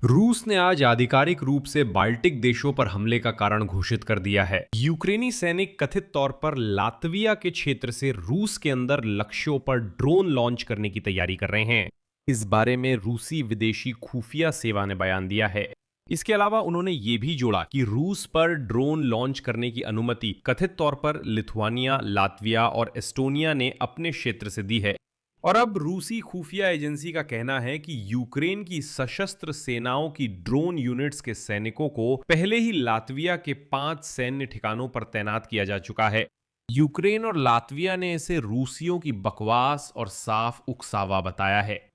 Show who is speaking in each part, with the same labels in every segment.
Speaker 1: रूस ने आज आधिकारिक रूप से बाल्टिक देशों पर हमले का कारण घोषित कर दिया है। यूक्रेनी सैनिक कथित तौर पर लातविया के क्षेत्र से रूस के अंदर लक्ष्यों पर ड्रोन लॉन्च करने की तैयारी कर रहे हैं। इस बारे में रूसी विदेशी खुफिया सेवा ने बयान दिया है। इसके अलावा उन्होंने ये भी जोड़ा कि रूस पर ड्रोन लॉन्च करने की अनुमति कथित तौर पर लिथुआनिया, लातविया और एस्टोनिया ने अपने क्षेत्र से दी है। और अब रूसी खुफिया एजेंसी का कहना है कि यूक्रेन की सशस्त्र सेनाओं की ड्रोन यूनिट्स के सैनिकों को पहले ही लातविया के 5 सैन्य ठिकानों पर तैनात किया जा चुका है। यूक्रेन और लातविया ने इसे रूसियों की बकवास और साफ उकसावा बताया है।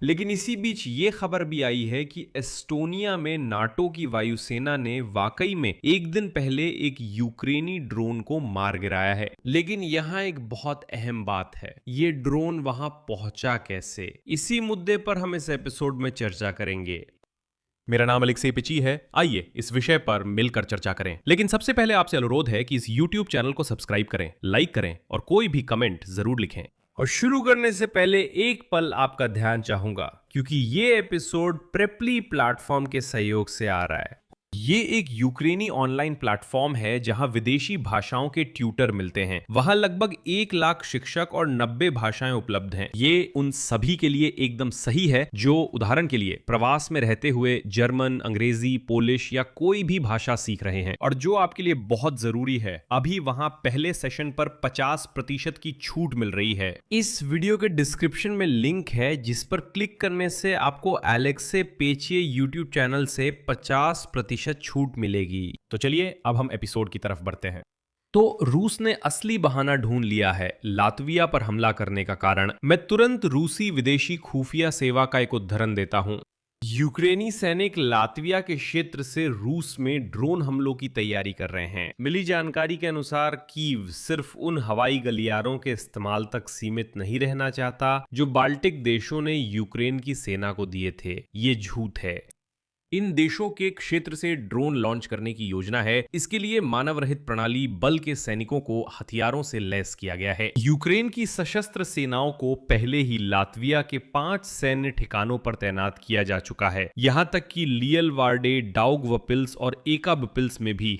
Speaker 1: लेकिन इसी बीच ये खबर भी आई है कि एस्टोनिया में नाटो की वायुसेना ने वाकई में एक दिन पहले एक यूक्रेनी ड्रोन को मार गिराया है। लेकिन यहाँ एक बहुत अहम बात है, ये ड्रोन वहां पहुंचा कैसे? इसी मुद्दे पर हम इस एपिसोड में चर्चा करेंगे। मेरा नाम अलेक्सेई पिची है। आइए इस विषय पर मिलकर चर्चा करें। लेकिन सबसे पहले आपसे अनुरोध है कि इस YouTube चैनल को सब्सक्राइब करें, लाइक करें और कोई भी कमेंट जरूर लिखें। और शुरू करने से पहले एक पल आपका ध्यान चाहूंगा, क्योंकि ये एपिसोड प्रेपली प्लेटफॉर्म के सहयोग से आ रहा है। ये एक यूक्रेनी ऑनलाइन प्लेटफॉर्म है जहां विदेशी भाषाओं के ट्यूटर मिलते हैं। वहां लगभग 1 लाख शिक्षक और 90 भाषाएं उपलब्ध हैं। ये उन सभी के लिए एकदम सही है जो उदाहरण के लिए प्रवास में रहते हुए जर्मन, अंग्रेजी, पोलिश या कोई भी भाषा सीख रहे हैं। और जो आपके लिए बहुत जरूरी है, अभी वहां पहले सेशन पर 50% की छूट मिल रही है। इस वीडियो के डिस्क्रिप्शन में लिंक है जिस पर क्लिक करने से आपको अलेक्सेई पिची यूट्यूब चैनल से 50% छूट मिलेगी। तो चलिए अब हम एपिसोड की तरफ बढ़ते हैं। तो रूस ने असली बहाना ढूंढ लिया है लातविया पर हमला करने का कारण। मैं तुरंत रूसी विदेशी खुफिया सेवा का एक उदाहरण देता हूं। यूक्रेनी सैनिक लातविया के क्षेत्र से रूस में ड्रोन हमलों की तैयारी कर रहे हैं। मिली जानकारी के अनुसार कीव सिर्फ उन हवाई गलियारों के इस्तेमाल तक सीमित नहीं रहना चाहता जो बाल्टिक देशों ने यूक्रेन की सेना को दिए थे। ये झूठ है। इन देशों के क्षेत्र से ड्रोन लॉन्च करने की योजना है। इसके लिए मानव रहित प्रणाली बल के सैनिकों को हथियारों से लैस किया गया है। यूक्रेन की सशस्त्र सेनाओं को पहले ही लातविया के 5 सैन्य ठिकानों पर तैनात किया जा चुका है। यहां तक कि लियलवार्डे, डाउगवपिल्स और एकाबपिल्स में भी।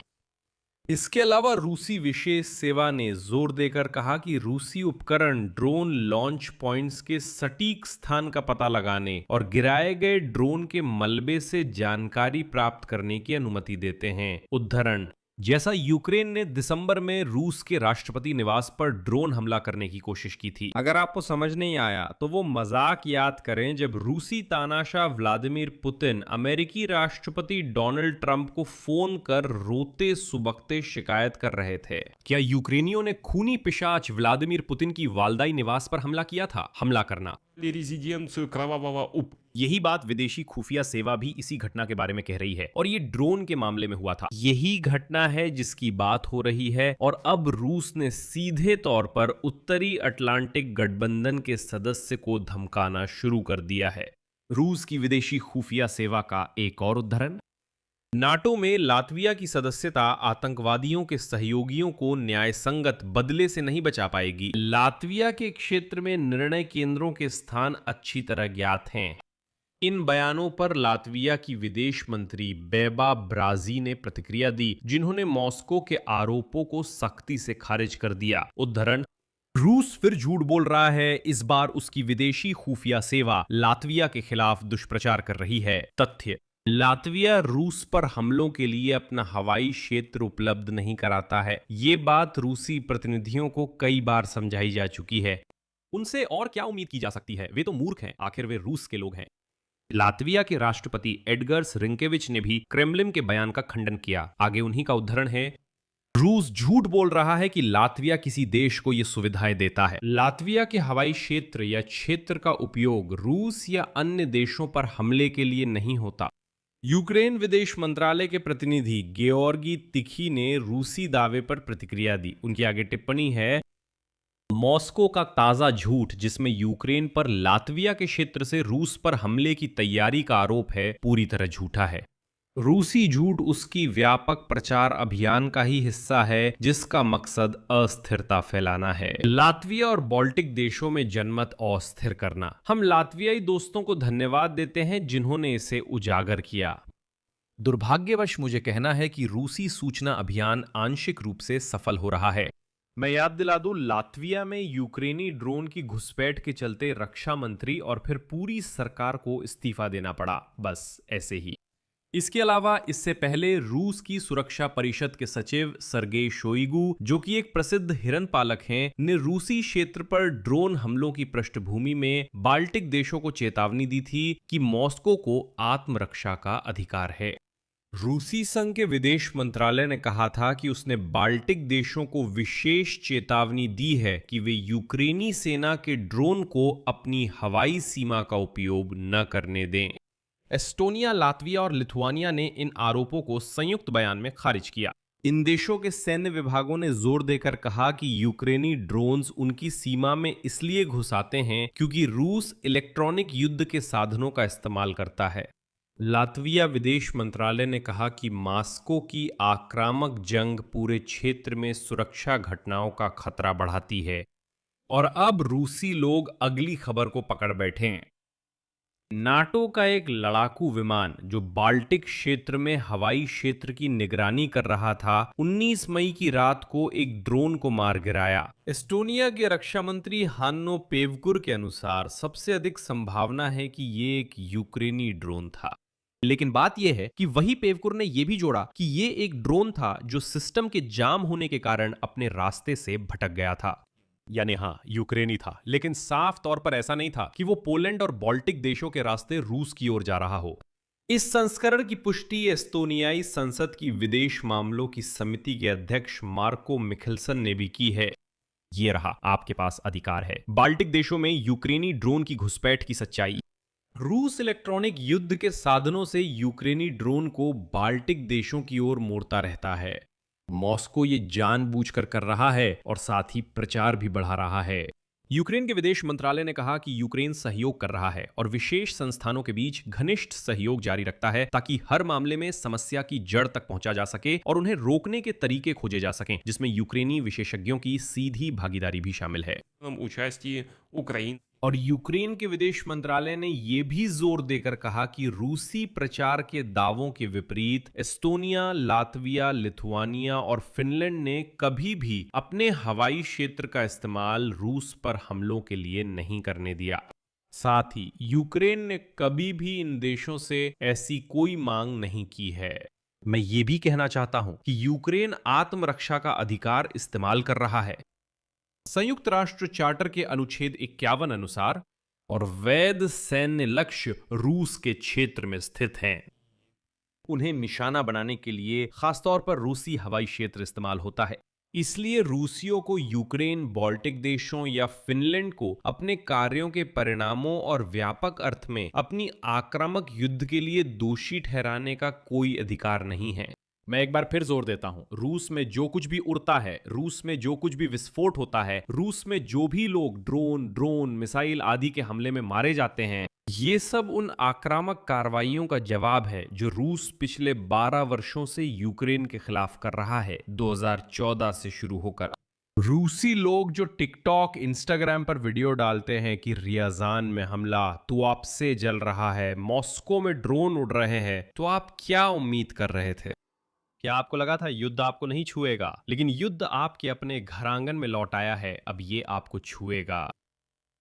Speaker 1: इसके अलावा रूसी विशेष सेवा ने जोर देकर कहा कि रूसी उपकरण ड्रोन लॉन्च पॉइंट्स के सटीक स्थान का पता लगाने और गिराए गए ड्रोन के मलबे से जानकारी प्राप्त करने की अनुमति देते हैं। उदाहरण जैसा यूक्रेन ने दिसंबर में रूस के राष्ट्रपति निवास पर ड्रोन हमला करने की कोशिश की थी। अगर आपको समझ नहीं आया तो वो मजाक याद करें जब रूसी तानाशाह व्लादिमीर पुतिन अमेरिकी राष्ट्रपति डोनाल्ड ट्रंप को फोन कर रोते सुबकते शिकायत कर रहे थे। क्या यूक्रेनियों ने खूनी पिशाच व्लादिमीर पुतिन की वालदाई निवास पर हमला किया था? हमला करना यही बात विदेशी खुफिया सेवा भी इसी घटना के बारे में कह रही है और ये ड्रोन के मामले में हुआ था। यही घटना है जिसकी बात हो रही है और अब रूस ने सीधे तौर पर उत्तरी अटलांटिक गठबंधन के सदस्य को धमकाना शुरू कर दिया है। रूस की विदेशी खुफिया सेवा का एक और उदाहरण, नाटो में लातविया की सदस्यता आतंकवादियों के सहयोगियों को न्यायसंगत बदले से नहीं बचा पाएगी। लातविया के क्षेत्र में निर्णय केंद्रों के स्थान अच्छी तरह ज्ञात हैं। इन बयानों पर लातविया की विदेश मंत्री बेबा ब्राजी ने प्रतिक्रिया दी, जिन्होंने मॉस्को के आरोपों को सख्ती से खारिज कर दिया। उदाहरण रूस फिर झूठ बोल रहा है। इस बार उसकी विदेशी खुफिया सेवा लातविया के खिलाफ दुष्प्रचार कर रही है। तथ्य लातविया रूस पर हमलों के लिए अपना हवाई क्षेत्र उपलब्ध नहीं कराता है। ये बात रूसी प्रतिनिधियों को कई बार समझाई जा चुकी है। उनसे और क्या उम्मीद की जा सकती है? वे तो मूर्ख हैं, आखिर वे रूस के लोग हैं। लातविया के राष्ट्रपति एडगर्स रिंकेविच ने भी क्रेमलिन के बयान का खंडन किया। आगे उन्हीं का उदाहरण है, रूस झूठ बोल रहा है कि लातविया किसी देश को यह सुविधाएं देता है। लातविया के हवाई क्षेत्र या क्षेत्र का उपयोग रूस या अन्य देशों पर हमले के लिए नहीं होता। यूक्रेन विदेश मंत्रालय के प्रतिनिधि गेओर्गी तिखी ने रूसी दावे पर प्रतिक्रिया दी। उनकी आगे टिप्पणी है, मॉस्को का ताजा झूठ जिसमें यूक्रेन पर लातविया के क्षेत्र से रूस पर हमले की तैयारी का आरोप है, पूरी तरह झूठा है। रूसी झूठ उसकी व्यापक प्रचार अभियान का ही हिस्सा है जिसका मकसद अस्थिरता फैलाना है। लातविया और बाल्टिक देशों में जनमत अस्थिर करना। हम लातवियाई दोस्तों को धन्यवाद देते हैं जिन्होंने इसे उजागर किया।
Speaker 2: दुर्भाग्यवश मुझे कहना है कि रूसी सूचना अभियान आंशिक रूप से सफल हो रहा है।
Speaker 1: मैं याद दिला दूं, लातविया में यूक्रेनी ड्रोन की घुसपैठ के चलते रक्षा मंत्री और फिर पूरी सरकार को इस्तीफा देना पड़ा, बस ऐसे ही। इसके अलावा इससे पहले रूस की सुरक्षा परिषद के सचिव सर्गेई शोइगु, जो कि एक प्रसिद्ध हिरन पालक हैं, ने रूसी क्षेत्र पर ड्रोन हमलों की पृष्ठभूमि में बाल्टिक देशों को चेतावनी दी थी कि मॉस्को को आत्मरक्षा का अधिकार है। रूसी संघ के विदेश मंत्रालय ने कहा था कि उसने बाल्टिक देशों को विशेष चेतावनी दी है कि वे यूक्रेनी सेना के ड्रोन को अपनी हवाई सीमा का उपयोग न करने दें। एस्टोनिया, लातविया और लिथुआनिया ने इन आरोपों को संयुक्त बयान में खारिज किया। इन देशों के सैन्य विभागों ने जोर देकर कहा कि यूक्रेनी ड्रोन्स उनकी सीमा में इसलिए घुस आते हैं क्योंकि रूस इलेक्ट्रॉनिक युद्ध के साधनों का इस्तेमाल करता है। लातविया विदेश मंत्रालय ने कहा कि मॉस्को की आक्रामक जंग पूरे क्षेत्र में सुरक्षा घटनाओं का खतरा बढ़ाती है। और अब रूसी लोग अगली खबर को पकड़ बैठे हैं। नाटो का एक लड़ाकू विमान जो बाल्टिक क्षेत्र में हवाई क्षेत्र की निगरानी कर रहा था, 19 मई की रात को एक ड्रोन को मार गिराया। एस्टोनिया के रक्षा मंत्री हान्नो पेवकुर के अनुसार सबसे अधिक संभावना है कि ये एक यूक्रेनी ड्रोन था।
Speaker 2: लेकिन बात यह है कि वही पेवकुर ने यह भी जोड़ा कि ये एक ड्रोन था जो सिस्टम के जाम होने के कारण अपने रास्ते से भटक गया था।
Speaker 1: यानी हाँ, यूक्रेनी था, लेकिन साफ तौर पर ऐसा नहीं था कि वो पोलैंड और बाल्टिक देशों के रास्ते रूस की ओर जा रहा हो। इस संस्करण की पुष्टि एस्तोनियाई संसद की विदेश मामलों की समिति के अध्यक्ष मार्को मिखेल्सन ने भी की है।
Speaker 2: ये रहा, आपके पास अधिकार है।
Speaker 1: बाल्टिक देशों में यूक्रेनी ड्रोन की घुसपैठ की सच्चाई। रूस इलेक्ट्रॉनिक युद्ध के साधनों से यूक्रेनी ड्रोन को बाल्टिक देशों की ओर मोड़ता रहता है। मॉस्को ये जानबूझकर कर रहा है और साथ ही प्रचार भी बढ़ा रहा है।
Speaker 2: यूक्रेन के विदेश मंत्रालय ने कहा कि यूक्रेन सहयोग कर रहा है और विशेष संस्थानों के बीच घनिष्ठ सहयोग जारी रखता है ताकि हर मामले में समस्या की जड़ तक पहुंचा जा सके और उन्हें रोकने के तरीके खोजे जा सकें, जिसमें यूक्रेनी विशेषज्ञों की सीधी भागीदारी भी शामिल है।
Speaker 1: और यूक्रेन के विदेश मंत्रालय ने यह भी जोर देकर कहा कि रूसी प्रचार के दावों के विपरीत एस्टोनिया, लातविया, लिथुआनिया और फिनलैंड ने कभी भी अपने हवाई क्षेत्र का इस्तेमाल रूस पर हमलों के लिए नहीं करने दिया। साथ ही यूक्रेन ने कभी भी इन देशों से ऐसी कोई मांग नहीं की है।
Speaker 2: मैं ये भी कहना चाहता हूं कि यूक्रेन आत्मरक्षा का अधिकार इस्तेमाल कर रहा है
Speaker 1: संयुक्त राष्ट्र चार्टर के अनुच्छेद 51 अनुसार, और वैध सैन्य लक्ष्य रूस के क्षेत्र में स्थित हैं।
Speaker 2: उन्हें निशाना बनाने के लिए खासतौर पर रूसी हवाई क्षेत्र इस्तेमाल होता है।
Speaker 1: इसलिए रूसियों को यूक्रेन, बाल्टिक देशों या फिनलैंड को अपने कार्यों के परिणामों और व्यापक अर्थ में अपनी आक्रामक युद्ध के लिए दोषी ठहराने का कोई अधिकार नहीं है।
Speaker 2: मैं एक बार फिर जोर देता हूं, रूस में जो कुछ भी उड़ता है, रूस में जो कुछ भी विस्फोट होता है, रूस में जो भी लोग ड्रोन, मिसाइल आदि के हमले में मारे जाते हैं,
Speaker 1: ये सब उन आक्रामक कार्रवाइयों का जवाब है जो रूस पिछले 12 वर्षों से यूक्रेन के खिलाफ कर रहा है, 2014 से शुरू होकर। रूसी लोग जो टिकटॉक, इंस्टाग्राम पर वीडियो डालते हैं कि रियाजान में हमला, तुआप्से जल रहा है, मॉस्को में ड्रोन उड़ रहे हैं, तो आप क्या उम्मीद कर रहे थे? क्या आपको लगा था युद्ध आपको नहीं छुएगा? लेकिन युद्ध आपके अपने घर आंगन में लौट आया है, अब ये आपको छुएगा।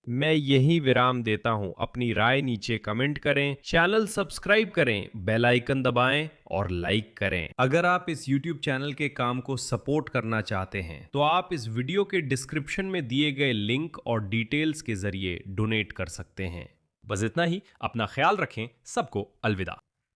Speaker 1: मैं यही विराम देता हूं। अपनी राय नीचे कमेंट करें, चैनल सब्सक्राइब करें, बेल आइकन दबाएं और लाइक करें। अगर आप इस YouTube चैनल के काम को सपोर्ट करना चाहते हैं तो आप इस वीडियो के डिस्क्रिप्शन में दिए गए लिंक और डिटेल्स के जरिए डोनेट कर सकते हैं।
Speaker 2: बस इतना ही। अपना ख्याल रखें। सबको अलविदा।